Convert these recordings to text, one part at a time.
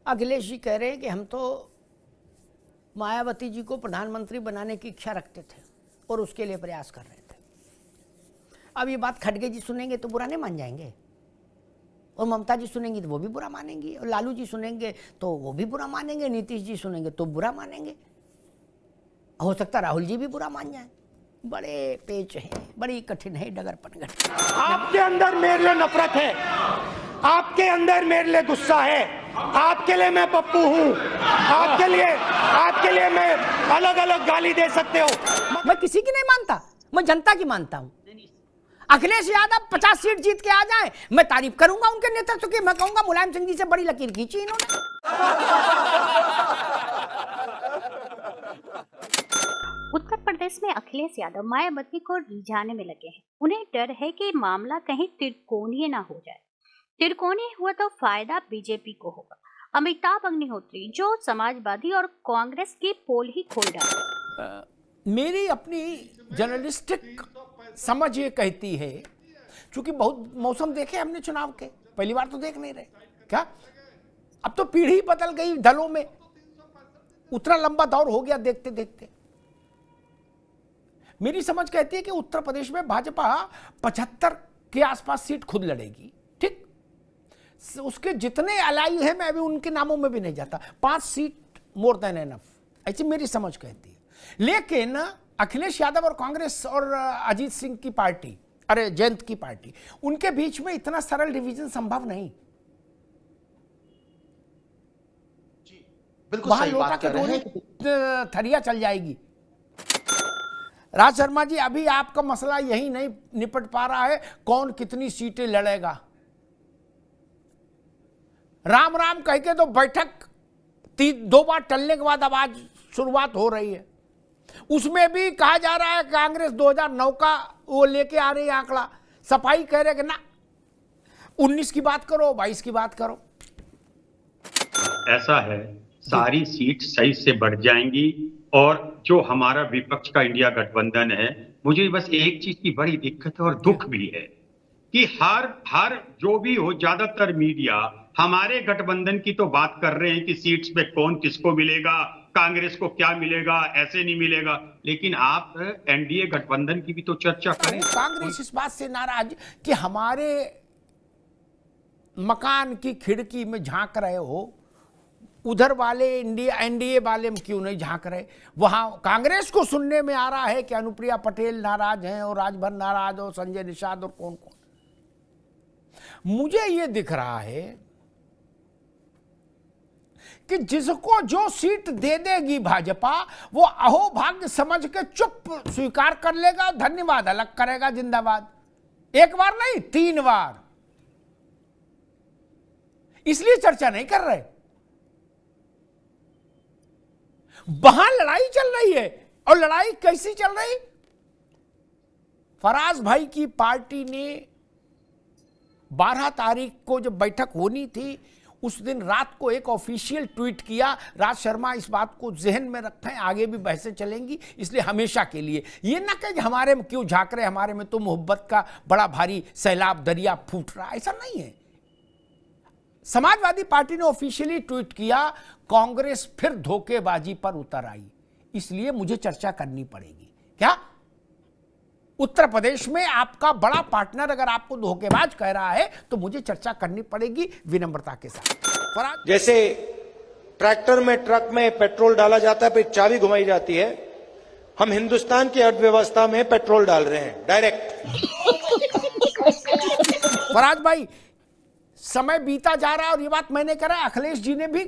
अखिलेश जी कह रहे हैं कि हम तो मायावती जी को प्रधानमंत्री बनाने की इच्छा रखते थे और उसके लिए प्रयास कर रहे थे। अब ये बात खड़गे जी सुनेंगे तो बुरा नहीं मान जाएंगे, और ममता जी सुनेंगी तो वो भी बुरा मानेंगी, और लालू जी सुनेंगे तो वो भी बुरा मानेंगे, नीतीश जी सुनेंगे तो बुरा मानेंगे, हो सकता राहुल जी भी बुरा मान जाए। बड़े पेच हैं, बड़ी कठिन है डगर पनगट। आपके अंदर मेरे लिए नफरत है, आपके अंदर मेरे लिए गुस्सा है, आपके लिए मैं पप्पू हूँ, आपके लिए मैं अलग अलग गाली दे सकते हो। मैं किसी की नहीं मानता, मैं जनता की मानता हूँ। अखिलेश यादव 50 सीट जीत के आ जाए, मैं तारीफ करूंगा उनके नेतृत्व की। मैं कहूंगा मुलायम सिंह जी से बड़ी लकीर खींची इन्होंने। उत्तर प्रदेश में अखिलेश यादव मायावती को रिझाने में लगे हैं। उन्हें डर है कि मामला कहीं त्रिकोणीय ना हो जाए। त्रिकोणीय हुआ तो फायदा बीजेपी को होगा। अमिताभ अग्निहोत्री जो समाजवादी और कांग्रेस की पोल ही खोल डाले। मेरी अपनी जर्नलिस्टिक समझ ये कहती है, क्योंकि बहुत मौसम देखे हमने चुनाव के, पहली बार तो देख नहीं रहे क्या। अब तो पीढ़ी बदल गई दलों में, उतना लंबा दौर हो गया देखते देखते। मेरी समझ कहती है कि उत्तर प्रदेश में भाजपा 75 के आसपास सीट खुद लड़ेगी। ठीक, उसके जितने अलाई हैं मैं अभी उनके नामों में भी नहीं जाता, 5 सीट मोर देन एनफ, ऐसी मेरी समझ कहती है। लेकिन अखिलेश यादव और कांग्रेस और अजीत सिंह की पार्टी, अरे जयंत की पार्टी, उनके बीच में इतना सरल डिवीजन संभव नहीं। बिल्कुल वहां सही लोटा बात के कर रहे दोनों हैं। थरिया चल जाएगी। राज शर्मा जी, अभी आपका मसला यही नहीं निपट पा रहा है कौन कितनी सीटें लड़ेगा। राम राम कह के तो बैठक 2 बार टलने के बाद अब आज शुरुआत हो रही है। उसमें भी कहा जा रहा है कांग्रेस 2009 का वो लेके आ रही है आंकड़ा, सफाई कह रहे कि ना 19 की बात करो, 22 की बात करो। ऐसा है, सारी सीट सही से बढ़ जाएंगी। और जो हमारा विपक्ष का इंडिया गठबंधन है, मुझे बस एक चीज की बड़ी दिक्कत है और दुख भी है कि हर जो भी हो, ज्यादातर मीडिया हमारे गठबंधन की तो बात कर रहे हैं कि सीट्स पे कौन किसको मिलेगा, कांग्रेस को क्या मिलेगा, ऐसे नहीं मिलेगा। लेकिन आप एनडीए गठबंधन की भी तो चर्चा करें। कांग्रेस इस बात से नाराज कि हमारे मकान की खिड़की में झांक रहे हो, उधर वाले एनडीए वाले में क्यों नहीं झांक रहे। वहां कांग्रेस को सुनने में आ रहा है कि अनुप्रिया पटेल नाराज हैं और राजभर नाराज हो, संजय निषाद और कौन कौन। मुझे यह दिख रहा है कि जिसको जो सीट दे देगी भाजपा, वो अहोभाग्य समझ के चुप स्वीकार कर लेगा, धन्यवाद अलग करेगा, जिंदाबाद। एक बार नहीं 3 बार। इसलिए चर्चा नहीं कर रहे। वहां लड़ाई चल रही है, और लड़ाई कैसी चल रही। फराज भाई की पार्टी ने 12 तारीख को जब बैठक होनी थी, उस दिन रात को एक ऑफिशियल ट्वीट किया। राज शर्मा इस बात को जहन में रखें, आगे भी बहसें चलेंगी, इसलिए हमेशा के लिए ये ना कहे हमारे में क्यों झांक रहे, हमारे में तो मोहब्बत का बड़ा भारी सैलाब दरिया फूट रहा, ऐसा नहीं है। समाजवादी पार्टी ने ऑफिशियली ट्वीट किया, कांग्रेस फिर धोखेबाजी पर उतर आई, इसलिए मुझे चर्चा करनी पड़ेगी। क्या उत्तर प्रदेश में आपका बड़ा पार्टनर अगर आपको धोखेबाज कह रहा है तो मुझे चर्चा करनी पड़ेगी विनम्रता के साथ। जैसे ट्रैक्टर में, ट्रक में पेट्रोल डाला जाता है, फिर चाबी घुमाई जाती है, हम हिंदुस्तान की अर्थव्यवस्था में पेट्रोल डाल रहे हैं डायरेक्ट। फराज भाई, समय बीता जा रहा है और ये बात मैंने कहा, अखिलेश जी ने भी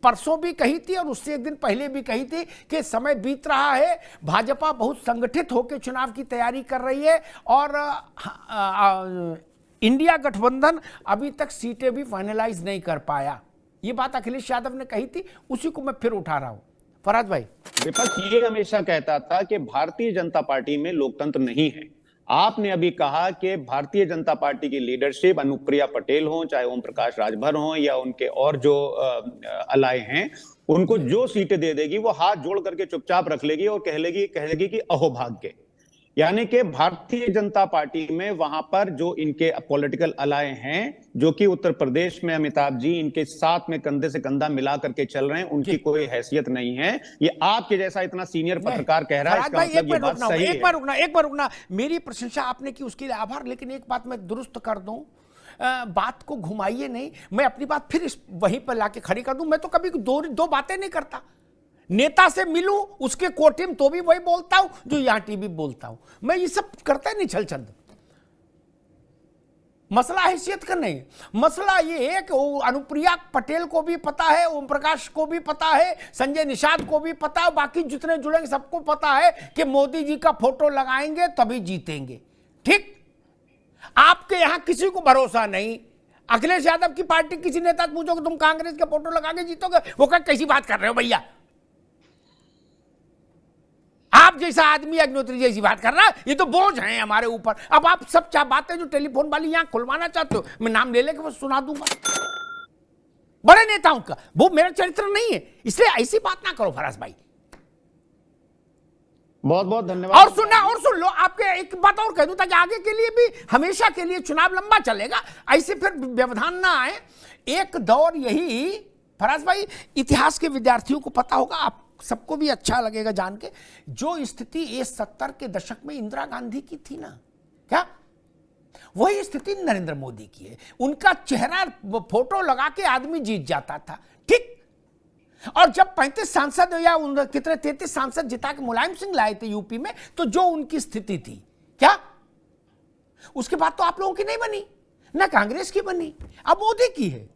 परसों भी कही थी और उससे एक दिन पहले भी कही थी कि समय बीत रहा है, भाजपा बहुत संगठित होकर चुनाव की तैयारी कर रही है और इंडिया गठबंधन अभी तक सीटें भी फाइनलाइज नहीं कर पाया। ये बात अखिलेश यादव ने कही थी, उसी को मैं फिर उठा रहा हूं। फराज भाई, विपक्ष ये हमेशा कहता था कि भारतीय जनता पार्टी में लोकतंत्र नहीं है। आपने अभी कहा कि भारतीय जनता पार्टी की लीडरशिप, अनुप्रिया पटेल हो, चाहे ओम प्रकाश राजभर हो या उनके और जो अलाय हैं, उनको जो सीटें दे देगी वो हाथ जोड़ करके चुपचाप रख लेगी और कह लेगी कि अहोभाग्य। यानी कि भारतीय जनता पार्टी में वहां पर जो इनके पॉलिटिकल अलाय हैं, जो कि उत्तर प्रदेश में अमिताभ जी इनके साथ में कंधे से कंधा मिला करके चल रहे हैं, उनकी कोई हैसियत नहीं है। ये आपके जैसा इतना सीनियर पत्रकार कह रहा है, इसका मतलब ये बात सही है। एक बार रुकना, मेरी प्रशंसा आपने की उसके लिए आभार, लेकिन एक बात मैं दुरुस्त कर दूं, बात को घुमाइए नहीं, मैं अपनी बात फिर वहीं पर लाके खड़ी कर दूं। मैं तो कभी दो बातें नहीं करता। नेता से मिलूं, उसके कोठी में तो भी वही बोलता हूं जो यहां टीवी बोलता हूं। मैं ये सब करता नहीं छल छंद। मसला हैसियत का नहीं, मसला ये है कि अनुप्रिया पटेल को भी पता है, ओम प्रकाश को भी पता है, संजय निषाद को भी पता है, बाकी जितने जुड़ेंगे सबको पता है कि मोदी जी का फोटो लगाएंगे तभी जीतेंगे। ठीक, आपके यहां किसी को भरोसा नहीं। अखिलेश यादव की पार्टी किसी नेता से पूछोगे तुम कांग्रेस के फोटो लगा के जीतोगे, वो कह कैसी बात कर रहे हो भैया, आप जैसा आदमी अग्निहोत्री जैसी बात कर रहा है, ये तो बोझ है हमारे ऊपर। अब आप सब बातें जो टेलीफोन वाली यहां खुलवाना चाहते हो, मैं नाम ले लेके बस सुना दूंगा बड़े नेताओं का, वो मेरा चरित्र नहीं है, इसलिए ऐसी बात ना करो फराज भाई। बहुत बहुत धन्यवाद। और सुन लो, आपके एक बात और कह दूं ताकि आगे के लिए भी, हमेशा के लिए चुनाव लंबा चलेगा, ऐसे फिर व्यवधान ना आए। एक दौर यही फराज भाई, इतिहास के विद्यार्थियों को पता होगा, आप सबको भी अच्छा लगेगा जान के, जो स्थिति ये 70 के दशक में इंदिरा गांधी की थी ना, क्या वही स्थिति नरेंद्र मोदी की है। उनका चेहरा फोटो लगा के आदमी जीत जाता था। ठीक, और जब 35 सांसद या कितने 33 सांसद जिता के मुलायम सिंह लाए थे यूपी में, तो जो उनकी स्थिति थी, क्या उसके बाद तो आप लोगों की नहीं बनी, ना कांग्रेस की बनी, अब मोदी की है।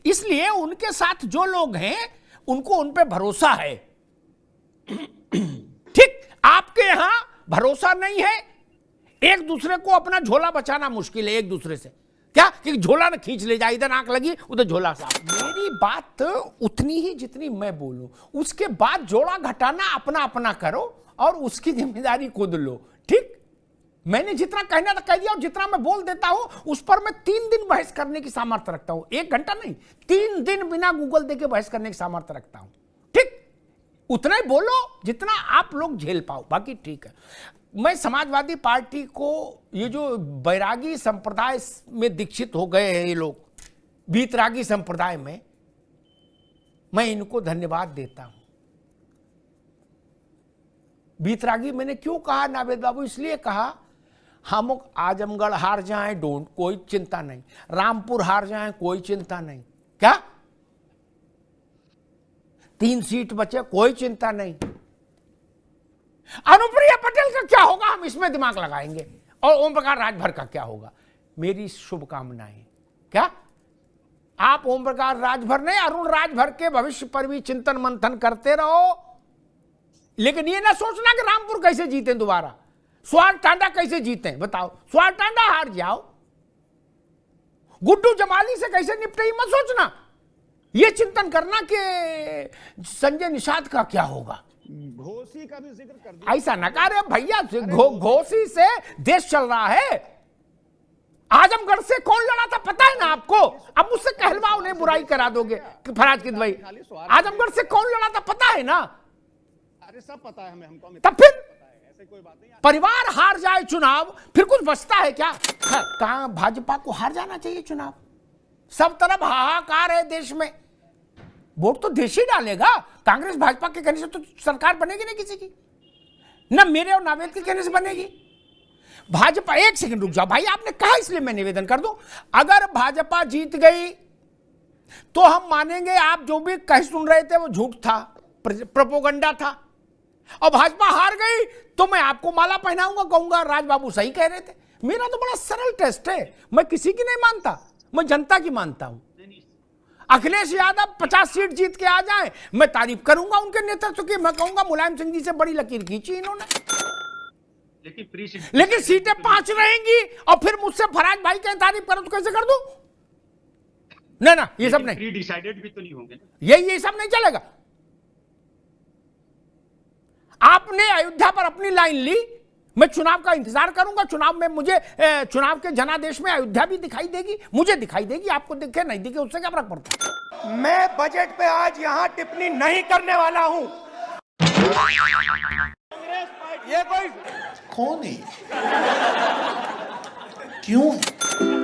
इसलिए उनके साथ जो लोग हैं उनको उन पे भरोसा है। ठीक, आपके यहां भरोसा नहीं है, एक दूसरे को अपना झोला बचाना मुश्किल है एक दूसरे से, क्या कि झोला ना खींच ले जाए, इधर आंख लगी उधर झोला साफ। मेरी बात उतनी ही जितनी मैं बोलूं, उसके बाद जोड़ा घटाना अपना अपना करो और उसकी जिम्मेदारी खुद लो। ठीक, मैंने जितना कहना था कह दिया, और जितना मैं बोल देता हूं उस पर मैं 3 दिन बहस करने की सामर्थ्य रखता हूं, 1 घंटा नहीं, 3 दिन बिना गूगल देके बहस करने की सामर्थ्य रखता हूं। ठीक, उतना ही बोलो जितना आप लोग झेल पाओ, बाकी ठीक है। मैं समाजवादी पार्टी को, ये जो बैरागी संप्रदाय में दीक्षित हो गए हैं ये लोग, बीतरागी संप्रदाय में, मैं इनको धन्यवाद देता हूं। बीतरागी मैंने क्यों कहा नावेद बाबू, इसलिए कहा, हम आजमगढ़ हार जाएं कोई चिंता नहीं, रामपुर हार जाएं कोई चिंता नहीं, क्या 3 सीट बचे कोई चिंता नहीं, अनुप्रिया पटेल का क्या होगा हम इसमें दिमाग लगाएंगे, और ओम प्रकाश राजभर का क्या होगा। मेरी शुभकामनाएं, क्या आप ओम प्रकाश राजभर नहीं, अरुण राजभर के भविष्य पर भी चिंतन मंथन करते रहो, लेकिन ये ना सोचना कि रामपुर कैसे जीते दोबारा, स्वार टांडा कैसे जीते, बताओ, स्वार टांडा हार जाओ, गुड्डू जमाली से कैसे निपटे मत सोचना, ये चिंतन करना कि संजय निषाद का क्या होगा। घोसी का भी जिक्र कर दिया, ऐसा न करे भैया, घोसी से देश चल रहा है। आजमगढ़ से कौन लड़ा था पता है ना आपको, अब मुझसे कहलवाओ नहीं, बुराई करा दोगे फराज किद भाई, आजमगढ़ से कौन लड़ा था पता है ना, अरे सब पता है हमें, हमको तब फिर ऐसे कोई बात नहीं। परिवार हार जाए चुनाव फिर कुछ बचता है क्या। कहां भाजपा को हार जाना चाहिए चुनाव, सब तरफ हाहाकार है देश में, वोट तो देश ही डालेगा, कांग्रेस भाजपा के कहने से तो सरकार बनेगी नहीं किसी की, ना मेरे और नावेद के कहने से बनेगी। भाजपा, एक सेकंड रुक जाओ भाई, आपने कहा इसलिए मैं निवेदन कर दूं, अगर भाजपा जीत गई तो हम मानेंगे आप जो भी कह सुन रहे थे वो झूठ था, प्रोपोगंडा था, और भाजपा हार गई तो मैं आपको माला पहनाऊंगा, कहूंगा राज बाबू सही कह रहे थे। मेरा तो बड़ा सरल टेस्ट है, मैं किसी की नहीं मानता, मैं जनता की मानता हूं। अखिलेश यादव 50 सीट जीत के आ जाए, मैं तारीफ करूंगा उनके नेतृत्व की, मैं कहूंगा मुलायम सिंह जी से बड़ी लकीर खींची इन्होंने, लेकिन सीटें 5 रहेंगी और फिर मुझसे फराज भाई की तारीफ करो तो कैसे कर दूं? ना ये सब नहीं, प्री डिसाइडेड भी तो नहीं होंगे, ये सब नहीं चलेगा। आपने अयोध्या पर अपनी लाइन ली, मैं चुनाव का इंतजार करूंगा, चुनाव में मुझे, चुनाव के जनादेश में अयोध्या भी दिखाई देगी, मुझे दिखाई देगी, आपको दिखे नहीं दिखे उससे क्या फर्क पड़ता है। मैं बजट पे आज यहां टिप्पणी नहीं करने वाला हूं। ये कोई कौन है? क्यों है?